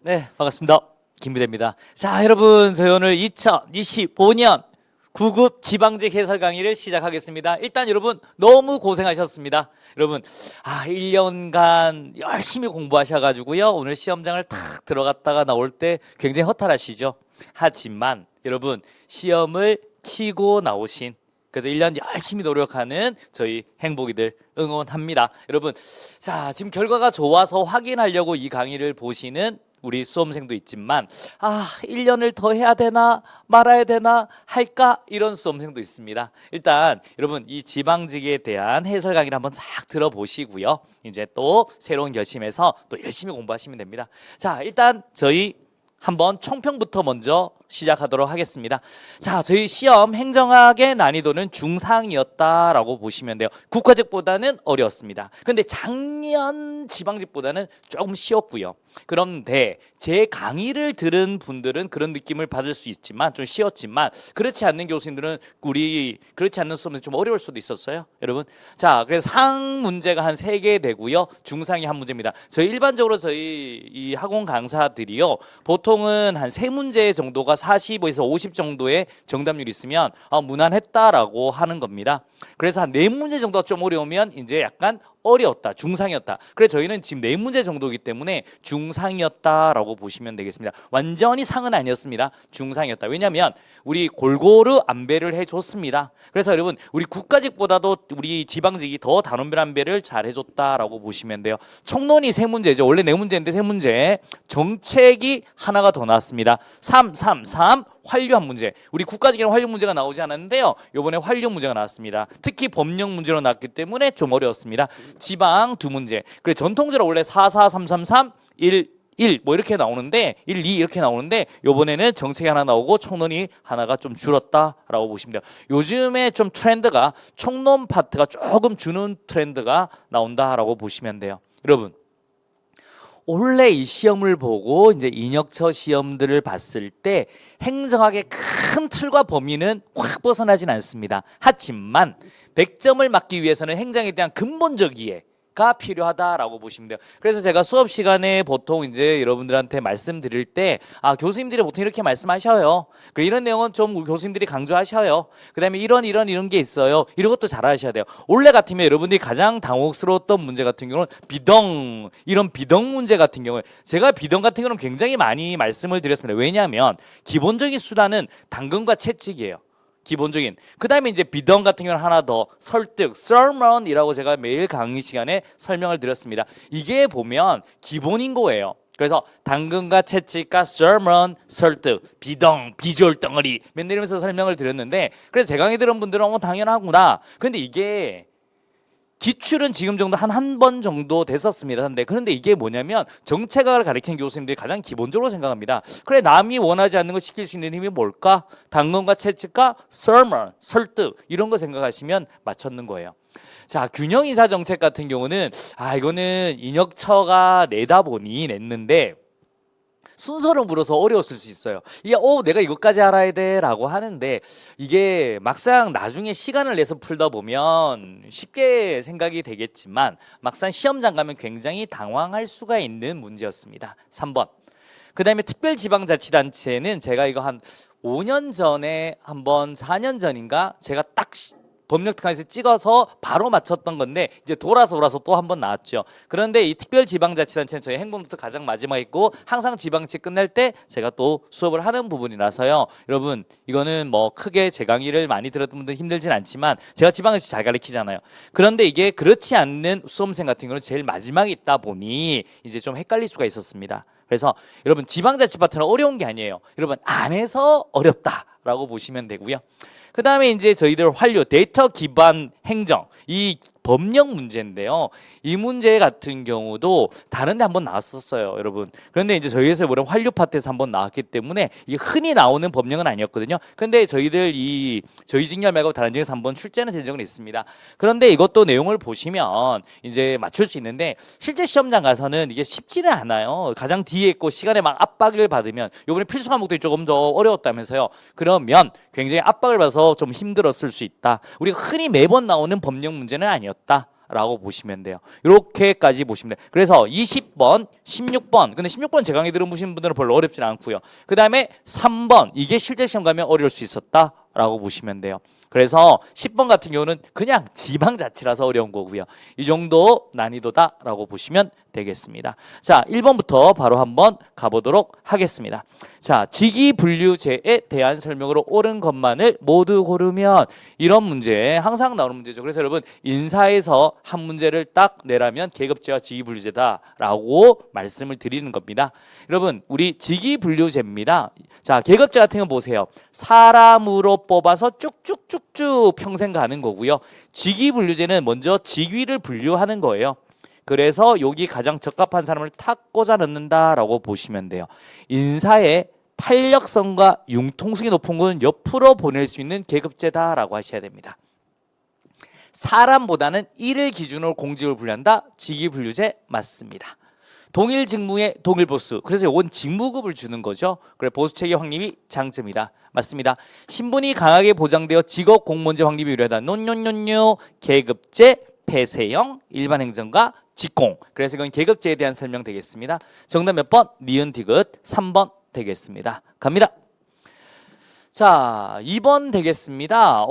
네, 반갑습니다. 김비대입니다. 자, 여러분, 저희 오늘 2025년 9급 지방직 해설 강의를 시작하겠습니다. 일단 여러분 너무 고생하셨습니다. 여러분 1년간 열심히 공부하셔가지고요. 오늘 시험장을 탁 들어갔다가 나올 때 굉장히 허탈하시죠. 하지만 여러분 시험을 치고 나오신, 그래서 1년 열심히 노력하는 저희 행복이들 응원합니다. 여러분, 자, 지금 결과가 좋아서 확인하려고 이 강의를 보시는 우리 수험생도 있지만 1년을 더 해야 되나 말아야 되나 할까, 이런 수험생도 있습니다. 일단 여러분 이 지방직에 대한 해설 강의를 한번 싹 들어보시고요. 이제 또 새로운 결심해서 또 열심히 공부하시면 됩니다. 자, 일단 저희 한번 총평부터 먼저 시작하도록 하겠습니다. 자, 저희 시험 행정학의 난이도는 중상이었다라고 보시면 돼요. 국가직보다는 어려웠습니다. 근데 작년 지방직보다는 조금 쉬웠고요. 그런데 제 강의를 들은 분들은 그런 느낌을 받을 수 있지만 좀 쉬웠지만, 그렇지 않는 교수님들은 그렇지 않는 수업은 좀 어려울 수도 있었어요, 여러분. 자, 그래서 상 문제가 한 3개 되고요. 중상이 한 문제입니다. 저희 일반적으로 저희 이 학원 강사들이요, 보통은 한 3문제 정도가 45에서 50 정도의 정답률이 있으면 무난했다라고 하는 겁니다. 그래서 한 4문제 정도가 좀 어려우면 이제 약간 어려웠다, 중상이었다. 그래서 저희는 지금 4문제 정도이기 때문에 중상이었다라고 보시면 되겠습니다. 완전히 상은 아니었습니다. 중상이었다. 왜냐하면 우리 골고루 안배를 해줬습니다. 그래서 여러분 우리 국가직보다도 우리 지방직이 더 단원별 안배를 잘 해줬다라고 보시면 돼요. 총론이 3문제죠. 원래 4문제인데 3문제. 정책이 하나가 더 나왔습니다. 3 활류 한 문제. 우리 국가직에는 활류 문제가 나오지 않았는데요, 이번에 활류 문제가 나왔습니다. 특히 법령 문제로 나왔기 때문에 좀 어려웠습니다. 지방 2문제. 그래, 전통적으로 원래 4 3 3 1 뭐 이렇게 나오는데 1, 2 이렇게 나오는데 이번에는 정책이 하나 나오고 총론이 하나가 좀 줄었다라고 보시면 돼요. 요즘에 좀 트렌드가 총론 파트가 조금 주는 트렌드가 나온다라고 보시면 돼요. 여러분, 원래 이 시험을 보고 이제 인역처 시험들을 봤을 때 행정학의 큰 틀과 범위는 확 벗어나진 않습니다. 하지만 100점을 맞기 위해서는 행정에 대한 근본적 이해가 필요하다라고 보시면 돼요. 그래서 제가 수업 시간에 보통 이제 여러분들한테 말씀드릴 때 교수님들이 보통 이렇게 말씀하셔요. 이런 내용은 좀 교수님들이 강조하셔요. 그다음에 이런 게 있어요. 이런 것도 잘 하셔야 돼요. 원래 같으면 여러분들이 가장 당혹스러웠던 문제 같은 경우는 이런 비동 문제 같은 경우에 제가 비동 같은 경우는 굉장히 많이 말씀을 드렸습니다. 왜냐하면 기본적인 수단은 당근과 채찍이에요. 기본적인. 그 다음에 이제 비동 같은 경우는 하나 더 설득, sermon이라고 제가 매일 강의 시간에 설명을 드렸습니다. 이게 보면 기본인 거예요. 그래서 당근과 채찍과 sermon, 설득, 비동, 비주얼 덩어리 맨날 이러면서 설명을 드렸는데, 그래서 제 강의 들은 분들은 당연하구나. 근데 이게 기출은 지금 정도 한 번 정도 됐었습니다. 그런데 이게 뭐냐면 정책학을 가르치는 교수님들이 가장 기본적으로 생각합니다. 그래, 남이 원하지 않는 걸 시킬 수 있는 힘이 뭘까? 당근과 채찍과 sermon, 설득, 이런 거 생각하시면 맞췄는 거예요. 자, 균형인사 정책 같은 경우는 이거는 인역처가 내다 보니 냈는데 순서를 물어서 어려웠을 수 있어요. 이게 내가 이것까지 알아야 돼 라고 하는데, 이게 막상 나중에 시간을 내서 풀다 보면 쉽게 생각이 되겠지만 막상 시험장 가면 굉장히 당황할 수가 있는 문제였습니다. 3번. 그 다음에 특별지방자치단체는 제가 이거 한 5년 전에 한번 4년 전인가 제가 딱 법력특강에서 찍어서 바로 맞췄던 건데 이제 돌아서 또 한 번 나왔죠. 그런데 이 특별지방자치단체는 저희 행정부터 가장 마지막에 있고 항상 지방직 끝날 때 제가 또 수업을 하는 부분이라서요. 여러분 이거는 뭐 크게 제 강의를 많이 들었던 분들 힘들진 않지만 제가 지방에서 잘 가르치잖아요. 그런데 이게 그렇지 않는 수험생 같은 경우는 제일 마지막에 있다 보니 이제 좀 헷갈릴 수가 있었습니다. 그래서 여러분 지방자치 파트는 어려운 게 아니에요. 여러분 안에서 어렵다라고 보시면 되고요. 그 다음에 이제 저희들 활류, 데이터 기반 행정, 이 법령 문제인데요. 이 문제 같은 경우도 다른 데 한번 나왔었어요, 여러분. 그런데 이제 저희에서 이번에 활류 파트에서 한번 나왔기 때문에 이게 흔히 나오는 법령은 아니었거든요. 근데 저희들 저희 직렬 말고 다른 직에서 한번 출제는 된 적은 있습니다. 그런데 이것도 내용을 보시면 이제 맞출 수 있는데 실제 시험장 가서는 이게 쉽지는 않아요. 가장 뒤에 있고 시간에 막 압박을 받으면, 요번에 필수 과목들이 조금 더 어려웠다면서요. 그러면 굉장히 압박을 받아서 좀 힘들었을 수 있다. 우리가 흔히 매번 나오는 법령 문제는 아니었다 라고 보시면 돼요. 이렇게까지 보시면 돼요. 그래서 20번, 16번. 근데 16번 제 강의 들어보신 분들은 별로 어렵진 않고요. 그 다음에 3번. 이게 실제 시험 가면 어려울 수 있었다라고 보시면 돼요. 그래서 10번 같은 경우는 그냥 지방 자치라서 어려운 거고요. 이 정도 난이도다라고 보시면 되겠습니다. 자, 1번부터 바로 한번 가보도록 하겠습니다. 자, 직위분류제에 대한 설명으로 옳은 것만을 모두 고르면 이런 문제 항상 나오는 문제죠. 그래서 여러분 인사에서 한 문제를 딱 내라면 계급제와 직위분류제다라고 말씀을 드리는 겁니다. 여러분 우리 직위분류제입니다. 자, 계급제 같은 거 보세요. 사람으로 뽑아서 쭉쭉쭉쭉 평생 가는 거고요. 직위분류제는 먼저 직위를 분류하는 거예요. 그래서 여기 가장 적합한 사람을 탁 꽂아 넣는다라고 보시면 돼요. 인사의 탄력성과 융통성이 높은 것은 옆으로 보낼 수 있는 계급제다라고 하셔야 됩니다. 사람보다는 일을 기준으로 공직을 분류한다. 직위분류제 맞습니다. 동일 직무의 동일 보수. 그래서 이건 직무급을 주는 거죠. 그래 보수체계 확립이 장점이다. 맞습니다. 신분이 강하게 보장되어 직업 공무원제 확립이 유리하다. 논 계급제 폐쇄형 일반 행정과 직공. 그래서 이건 계급제에 대한 설명 되겠습니다. 정답 몇 번? 니은 디귿 3번 되겠습니다. 갑니다. 자, 2번 되겠습니다.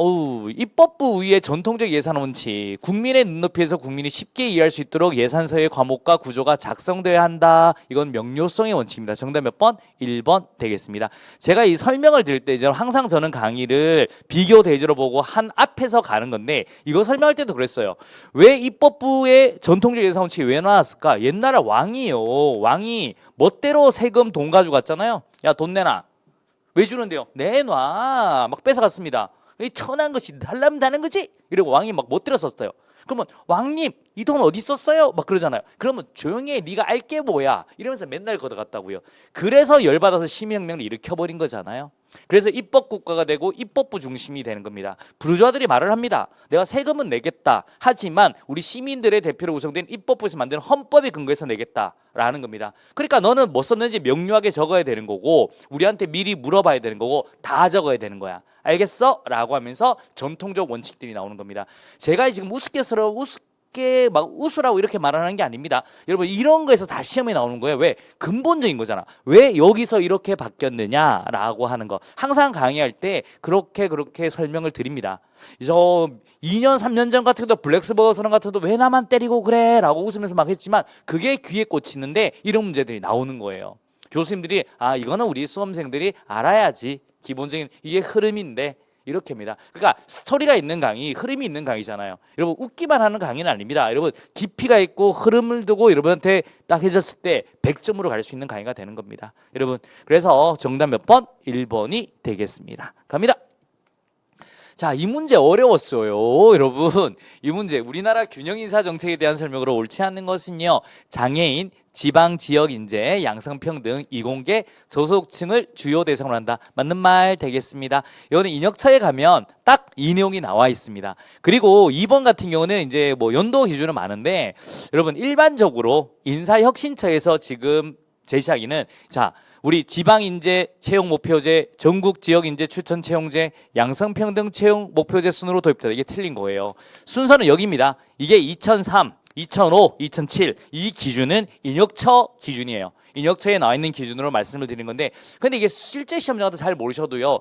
입법부 위의 전통적 예산 원칙. 국민의 눈높이에서 국민이 쉽게 이해할 수 있도록 예산서의 과목과 구조가 작성되어야 한다. 이건 명료성의 원칙입니다. 정답 몇 번? 1번 되겠습니다. 제가 이 설명을 드릴 때 항상 저는 강의를 비교 대조로 보고 한 앞에서 가는 건데 이거 설명할 때도 그랬어요. 왜 입법부의 전통적 예산 원칙이 왜 나왔을까? 옛날에 왕이 멋대로 세금 돈 가지고 갔잖아요. 야, 돈 내놔. 왜 주는데요? 내놔. 막 뺏어갔습니다. 이 천한 것이 달라면 다는 거지? 이러고 왕이 막 못 들었었어요. 그러면 왕님 이 돈 어디 썼어요? 막 그러잖아요. 그러면 조용히 해. 네가 알게 뭐야? 이러면서 맨날 걷어갔다고요. 그래서 열받아서 시민혁명을 일으켜버린 거잖아요. 그래서 입법국가가 되고 입법부 중심이 되는 겁니다. 부르주아들이 말을 합니다. 내가 세금은 내겠다. 하지만 우리 시민들의 대표로 구성된 입법부에서 만든 헌법에 근거해서 내겠다라는 겁니다. 그러니까 너는 뭐 썼는지 명료하게 적어야 되는 거고 우리한테 미리 물어봐야 되는 거고 다 적어야 되는 거야. 알겠어? 라고 하면서 전통적 원칙들이 나오는 겁니다. 제가 지금 우습게 막 웃으라고 이렇게 말하는 게 아닙니다. 여러분 이런 거에서 다 시험에 나오는 거예요. 왜? 근본적인 거잖아. 왜 여기서 이렇게 바뀌었느냐라고 하는 거. 항상 강의할 때 그렇게 설명을 드립니다. 저 2년 3년 전 같은 것도 블랙스버거 선언 같은 것도 왜 나만 때리고 그래? 라고 웃으면서 막 했지만 그게 귀에 꽂히는데 이런 문제들이 나오는 거예요. 교수님들이 이거는 우리 수험생들이 알아야지. 기본적인 이게 흐름인데 이렇게입니다. 그러니까 스토리가 있는 강의, 흐름이 있는 강의잖아요. 여러분 웃기만 하는 강의는 아닙니다. 여러분 깊이가 있고 흐름을 두고 여러분한테 딱 해줬을 때 100점으로 갈 수 있는 강의가 되는 겁니다. 여러분 그래서 정답 몇 번? 1번이 되겠습니다. 갑니다. 자, 이 문제 어려웠어요. 여러분 이 문제 우리나라 균형인사 정책에 대한 설명으로 옳지 않는 것은요. 장애인, 지방지역인재, 양성평등, 이공계, 저소득층을 주요 대상으로 한다. 맞는 말 되겠습니다. 이거는 인혁처에 가면 딱 이 내용이 나와 있습니다. 그리고 2번 같은 경우는 이제 뭐 연도 기준은 많은데 여러분 일반적으로 인사혁신처에서 지금 제시하기는 자 우리 지방인재 채용 목표제, 전국 지역인재 추천 채용제, 양성평등 채용 목표제 순으로 도입되다. 이게 틀린 거예요. 순서는 여기입니다. 이게 2003, 2005, 2007 이 기준은 인혁처 기준이에요. 인혁처에 나와 있는 기준으로 말씀을 드리는 건데 근데 이게 실제 시험장도 잘 모르셔도요.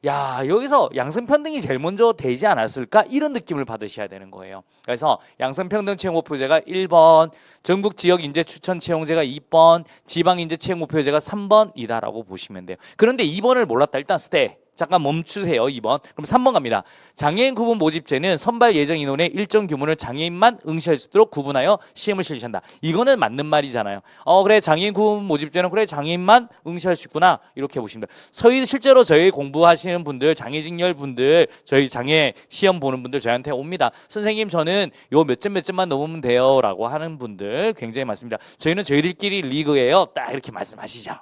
야 여기서 양성평등이 제일 먼저 되지 않았을까? 이런 느낌을 받으셔야 되는 거예요. 그래서 양성평등 채용 목표제가 1번, 전국 지역인재 추천 채용제가 2번, 지방인재 채용 목표제가 3번이다라고 보시면 돼요. 그런데 2번을 몰랐다. 일단 스테 잠깐 멈추세요. 2번. 그럼 3번 갑니다. 장애인 구분 모집제는 선발 예정 인원의 일정 규모를 장애인만 응시할 수 있도록 구분하여 시험을 실시한다. 이거는 맞는 말이잖아요. 그래 장애인 구분 모집제는 그래 장애인만 응시할 수 있구나. 이렇게 보시면 돼요. 실제로 저희 공부하시는 분들, 장애직렬 분들, 저희 장애 시험 보는 분들 저희한테 옵니다. 선생님 저는 요 몇 점만 넘으면 돼요. 라고 하는 분들 굉장히 많습니다. 저희는 저희들끼리 리그예요. 딱 이렇게 말씀하시죠.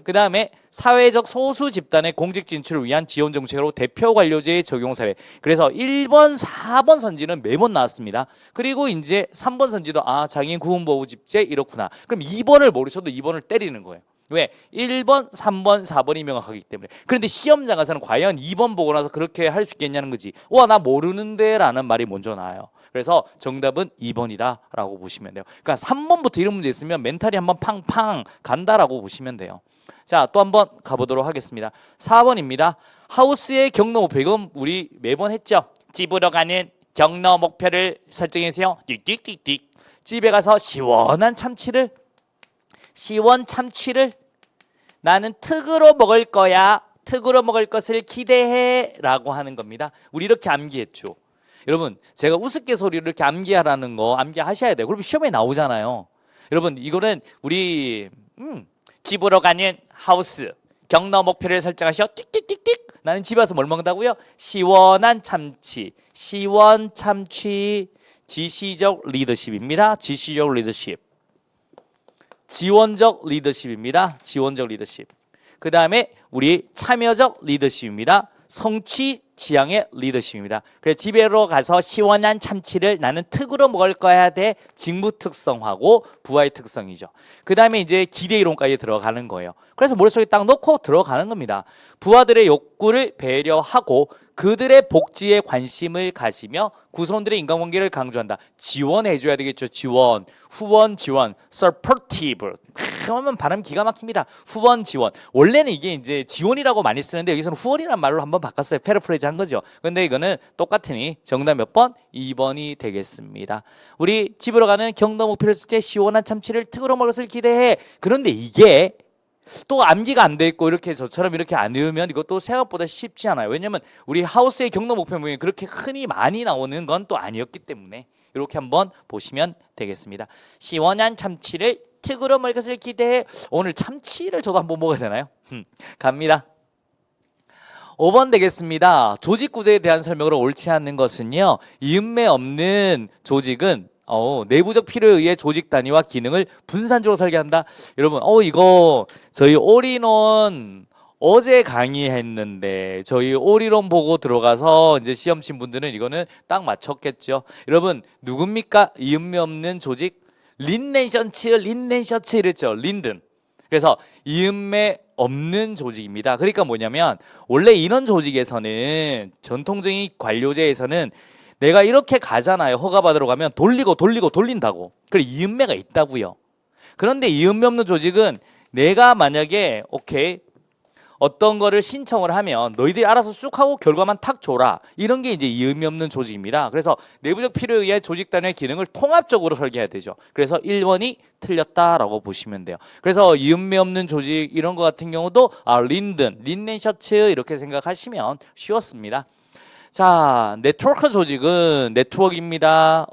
그 다음에 사회적 소수 집단의 공직 진출을 위한 지원 정책으로 대표 관료제의 적용 사례. 그래서 1번, 4번 선지는 매번 나왔습니다. 그리고 이제 3번 선지도 장애인 구분보호집제 이렇구나. 그럼 2번을 모르셔도 2번을 때리는 거예요. 왜? 1번, 3번, 4번이 명확하기 때문에. 그런데 시험장 가서는 과연 2번 보고 나서 그렇게 할 수 있겠냐는 거지. 와, 나 모르는데 라는 말이 먼저 나와요. 그래서 정답은 2번이다 라고 보시면 돼요. 그러니까 3번부터 이런 문제 있으면 멘탈이 한번 팡팡 간다라고 보시면 돼요. 자, 또 한번 가보도록 하겠습니다. 4번입니다. 하우스의 경로 목표, 이건 우리 매번 했죠. 집으로 가는 경로 목표를 설정해주세요. 띡띡띡띡. 집에 가서 시원 참치를 나는 특으로 먹을 거야. 특으로 먹을 것을 기대해 라고 하는 겁니다. 우리 이렇게 암기했죠. 여러분, 제가 우스갯소리로 이렇게 암기하라는 거 암기하셔야 돼요. 그럼 시험에 나오잖아요. 여러분, 이거는 우리 집으로 가는 하우스 경로 목표를 설정하셔. 띡띡띡띡. 나는 집에 와서 뭘 먹는다고요? 시원한 참치. 시원 참치. 지시적 리더십입니다. 지시적 리더십. 지원적 리더십입니다. 지원적 리더십. 그 다음에 우리 참여적 리더십입니다. 성취 지향의 리더십입니다. 그래서 집에로 가서 시원한 참치를 나는 특으로 먹을 거야 돼. 직무 특성하고 부하의 특성이죠. 그 다음에 이제 기대 이론까지 들어가는 거예요. 그래서 머릿속에 딱 넣고 들어가는 겁니다. 부하들의 욕구를 배려하고 그들의 복지에 관심을 가지며 구성원들의 인간관계를 강조한다. 지원해줘야 되겠죠. 지원, 후원 지원, supportive. 그러면 발음 기가 막힙니다. 후원 지원. 원래는 이게 이제 지원이라고 많이 쓰는데 여기서는 후원이라는 말로 한번 바꿨어요. 패러프레이즈 한 거죠. 근데 이거는 똑같으니 정답 몇 번? 2번이 되겠습니다. 우리 집으로 가는 경로 목표를 쓸 때 시원한 참치를 특으로 먹을 것을 기대해. 그런데 이게 또 암기가 안 돼 있고 이렇게 저처럼 이렇게 안 외우면 이것도 생각보다 쉽지 않아요. 왜냐면 우리 하우스의 경로 목표 모임이 그렇게 흔히 많이 나오는 건 또 아니었기 때문에 이렇게 한번 보시면 되겠습니다. 시원한 참치를 특으로 먹을 것을 기대해. 오늘 참치를 저도 한번 먹어야 되나요? 갑니다. 5번 되겠습니다. 조직 구조에 대한 설명으로 옳지 않는 것은요. 이음매 없는 조직은 내부적 필요에 의해 조직 단위와 기능을 분산적으로 설계한다. 여러분, 이거 저희 올인원 어제 강의했는데 저희 올인원 보고 들어가서 이제 시험 친 분들은 이거는 딱 맞췄겠죠. 여러분, 누굽니까? 이음매 없는 조직? 린넨셔츠 이랬죠. 린든. 그래서 이음매 없는 조직입니다. 그러니까 뭐냐면 원래 이런 조직에서는 전통적인 관료제에서는 내가 이렇게 가잖아요. 허가받으러 가면 돌린다고. 그래 이음매가 있다고요. 그런데 이음매 없는 조직은 내가 만약에 어떤 거를 신청을 하면 너희들이 알아서 쑥 하고 결과만 탁 줘라. 이런 게 이제 이음매 없는 조직입니다. 그래서 내부적 필요에 의해 조직 단위의 기능을 통합적으로 설계해야 되죠. 그래서 1번이 틀렸다라고 보시면 돼요. 그래서 이음매 없는 조직 이런 거 같은 경우도 린넨 셔츠 이렇게 생각하시면 쉬웠습니다. 자, 네트워크 조직은 네트워크입니다.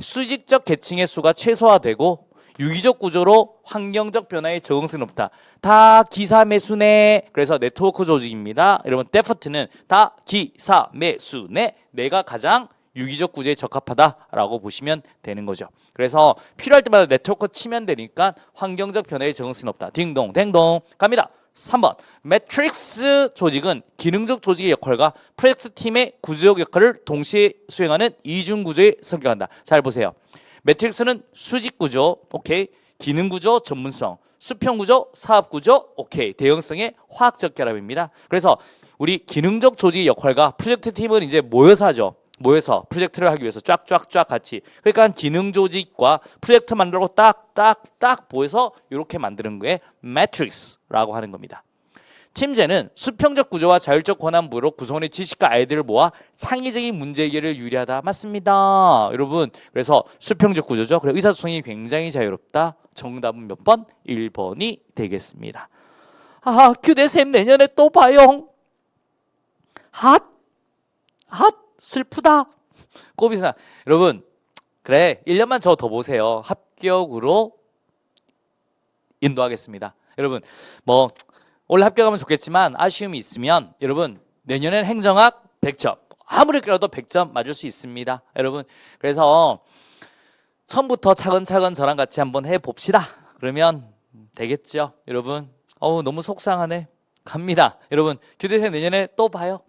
수직적 계층의 수가 최소화되고 유기적 구조로 환경적 변화에 적응성이 높다. 다 기사매수네. 그래서 네트워크 조직입니다. 여러분, 데프트는 다 기사매수네. 내가 가장 유기적 구조에 적합하다라고 보시면 되는 거죠. 그래서 필요할 때마다 네트워크 치면 되니까 환경적 변화에 적응성이 높다. 딩동 댕동 갑니다. 3번 매트릭스 조직은 기능적 조직의 역할과 프로젝트 팀의 구조적 역할을 동시에 수행하는 이중 구조에 성격한다. 잘 보세요. 매트릭스는 수직 구조, 기능 구조, 전문성, 수평 구조, 사업 구조, 대형성의 화학적 결합입니다. 그래서 우리 기능적 조직의 역할과 프로젝트 팀은 이제 모여서 하죠. 모여서 프로젝트를 하기 위해서 쫙쫙쫙 같이. 그러니까 기능 조직과 프로젝트 만들고 딱 모여서 이렇게 만드는 거에 매트릭스라고 하는 겁니다. 팀제는 수평적 구조와 자율적 권한부로 구성원의 지식과 아이디어를 모아 창의적인 문제 해결을 유리하다. 맞습니다. 여러분, 그래서 수평적 구조죠. 그래서 의사소통이 굉장히 자유롭다. 정답은 몇 번? 1번이 되겠습니다. 교대쌤 내년에 또 봐요. 슬프다. 꼬비사. 여러분, 그래 1년만 저 더 보세요. 합격으로 인도하겠습니다. 여러분, 원래 합격하면 좋겠지만 아쉬움이 있으면 여러분 내년엔 행정학 100점. 아무리 그래도 100점 맞을 수 있습니다. 여러분, 그래서 처음부터 차근차근 저랑 같이 한번 해봅시다. 그러면 되겠죠. 여러분, 너무 속상하네. 갑니다. 여러분, 교대생 내년에 또 봐요.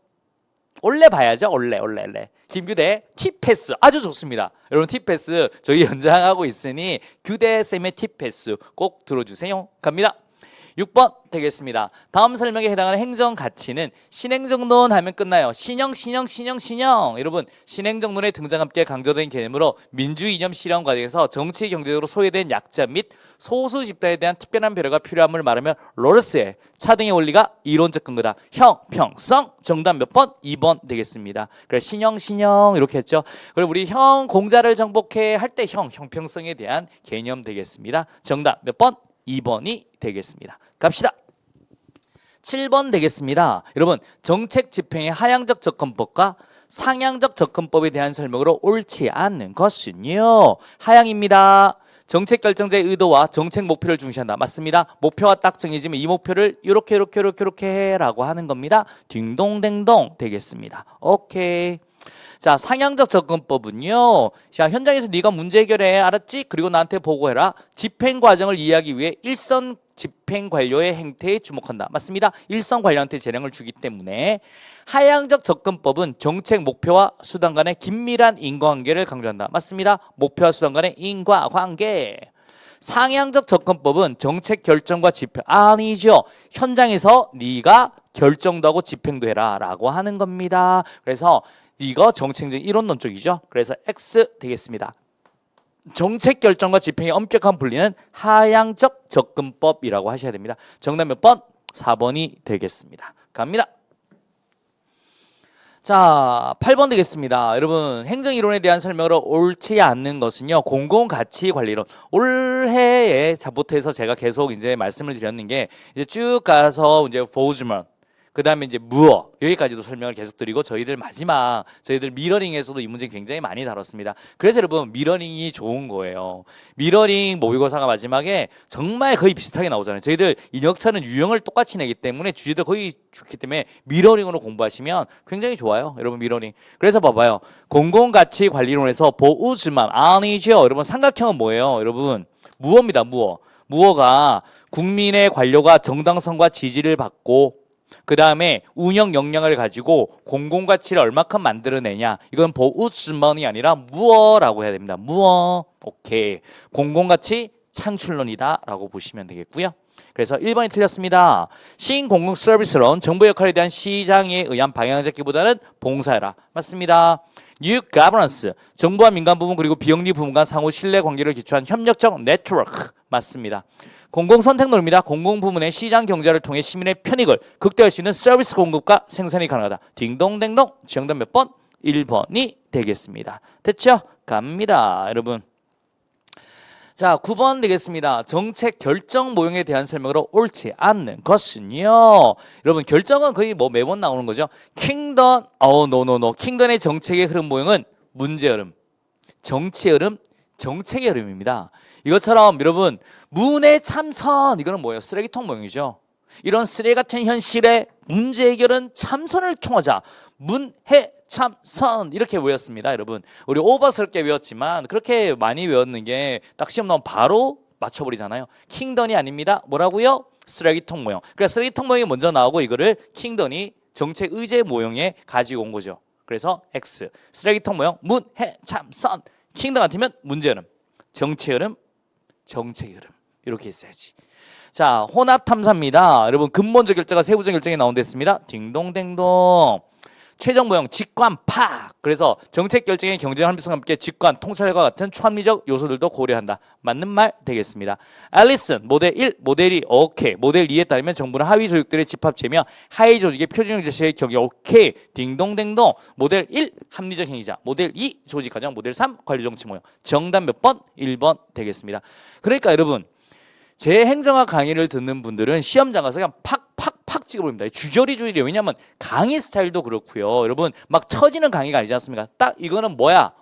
원래 봐야죠. 원래. 김규대 팁패스 아주 좋습니다. 여러분, 팁패스 저희 연장하고 있으니 규대쌤의 팁패스 꼭 들어주세요. 갑니다. 6번 되겠습니다. 다음 설명에 해당하는 행정 가치는 신행정론 하면 끝나요. 신형. 여러분 신행정론의 등장 함께 강조된 개념으로 민주주의 이념 실현 과정에서 정치 경제적으로 소외된 약자 및 소수 집단에 대한 특별한 배려가 필요함을 말하면 롤스의 차등의 원리가 이론적 근거다. 형평성 정답 몇 번? 2번 되겠습니다. 그래 신형 이렇게 했죠. 그리고 우리 형 공자를 정복해 할 때 형평성에 대한 개념 되겠습니다. 정답 몇 번? 2번이 되겠습니다. 갑시다. 7번 되겠습니다. 여러분 정책 집행의 하향적 접근법과 상향적 접근법에 대한 설명으로 옳지 않는 것은요. 하향입니다. 정책 결정자의 의도와 정책 목표를 중시한다. 맞습니다. 목표가 딱 정해지면 이 목표를 이렇게 해라고 하는 겁니다. 딩동댕동 되겠습니다. 오케이. 자, 상향적 접근법은요. 자, 현장에서 네가 문제 해결해. 알았지? 그리고 나한테 보고해라. 집행 과정을 이해하기 위해 일선 집행 관료의 행태에 주목한다. 맞습니다. 일선 관료한테 재량을 주기 때문에 하향적 접근법은 정책 목표와 수단 간의 긴밀한 인과관계를 강조한다. 맞습니다. 목표와 수단 간의 인과관계. 상향적 접근법은 정책 결정과 집행 아니죠. 현장에서 네가 결정도 하고 집행도 해라 라고 하는 겁니다. 그래서 이거 정책적 이론론 쪽이죠. 그래서 X 되겠습니다. 정책 결정과 집행의 엄격한 분리는 하향적 접근법이라고 하셔야 됩니다. 정답 몇 번? 4번이 되겠습니다. 갑니다. 자, 8번 되겠습니다. 여러분 행정이론에 대한 설명으로 옳지 않는 것은요. 공공가치관리론. 올해에 자부터해서 제가 계속 이제 말씀을 드렸는 게 이제 쭉 가서 이제 보즈먼 그 다음에 이제 무어 여기까지도 설명을 계속 드리고 저희들 미러링에서도 이 문제 굉장히 많이 다뤘습니다. 그래서 여러분 미러링이 좋은 거예요. 미러링 모의고사가 마지막에 정말 거의 비슷하게 나오잖아요. 저희들 인역차는 유형을 똑같이 내기 때문에 주제도 거의 좋기 때문에 미러링으로 공부하시면 굉장히 좋아요. 여러분 미러링. 그래서 봐봐요. 공공가치관리론에서 보우즈만 아니죠. 여러분 삼각형은 뭐예요? 여러분 무어입니다. 무어가 국민의 관료가 정당성과 지지를 받고 그 다음에 운영 역량을 가지고 공공가치를 얼마큼 만들어내냐. 이건 보우즈먼이 아니라 무어라고 해야 됩니다. 무어. 오케이. 공공가치 창출론이다 라고 보시면 되겠고요. 그래서 1번이 틀렸습니다. 신공공 서비스론 정부 역할에 대한 시장에 의한 방향 잡기보다는 봉사해라. 맞습니다. New Governance 정부와 민간 부문 그리고 비영리 부문 간 상호 신뢰 관계를 기초한 협력적 네트워크. 맞습니다. 공공선택론입니다. 공공부문의 시장 경제를 통해 시민의 편익을 극대화할 수 있는 서비스 공급과 생산이 가능하다. 딩동댕동. 정답 몇 번? 1번이 되겠습니다. 됐죠? 갑니다. 여러분. 자, 9번 되겠습니다. 정책 결정 모형에 대한 설명으로 옳지 않는 것은요. 여러분 결정은 거의 뭐 매번 나오는 거죠. 킹덤, 노. 킹덤의 정책의 흐름 모형은 문제 흐름, 정치의 흐름, 정책의 흐름입니다. 이것처럼 여러분 문의 참선 이거는 뭐예요? 쓰레기통 모형이죠. 이런 쓰레기 같은 현실의 문제 해결은 참선을 통하자. 문해 참선 이렇게 외웠습니다. 여러분 우리 오버스럽게 외웠지만 그렇게 많이 외웠는 게 딱 시험 나오면 바로 맞춰버리잖아요. 킹덤이 아닙니다. 뭐라고요? 쓰레기통 모형. 그래서 쓰레기통 모형이 먼저 나오고 이거를 킹덤이 정책 의제 모형에 가지고 온 거죠. 그래서 X 쓰레기통 모형 문해 참선. 킹덤 같으면 문제 흐름, 정치 흐름, 정책 흐름 이렇게 있어야지. 자, 혼합 탐사입니다. 여러분 근본적 결정과 세부적 결정이 나온댔습니다. 딩동댕동. 최종 모형 직관 파. 그래서 정책 결정의 경제적 합리성과 함께 직관 통찰과 같은 초합리적 요소들도 고려한다. 맞는 말 되겠습니다. 앨리슨 모델 1, 모델 2 오케이. 모델 2에 따르면 정부는 하위 조직들의 집합체며 하위 조직의 표준형 제시의 경계 오케이. 딩동댕동. 모델 1 합리적 행위자, 모델 2 조직 과정, 모델 3 관료 정치 모형. 정답 몇 번? 1번 되겠습니다. 그러니까 여러분 제 행정학 강의를 듣는 분들은 시험장 가서 그냥 팍 찍어버립니다. 주저리주저리. 왜냐하면 강의 스타일도 그렇고요. 여러분 막 쳐지는 강의가 아니지 않습니까? 딱 이거는 뭐야?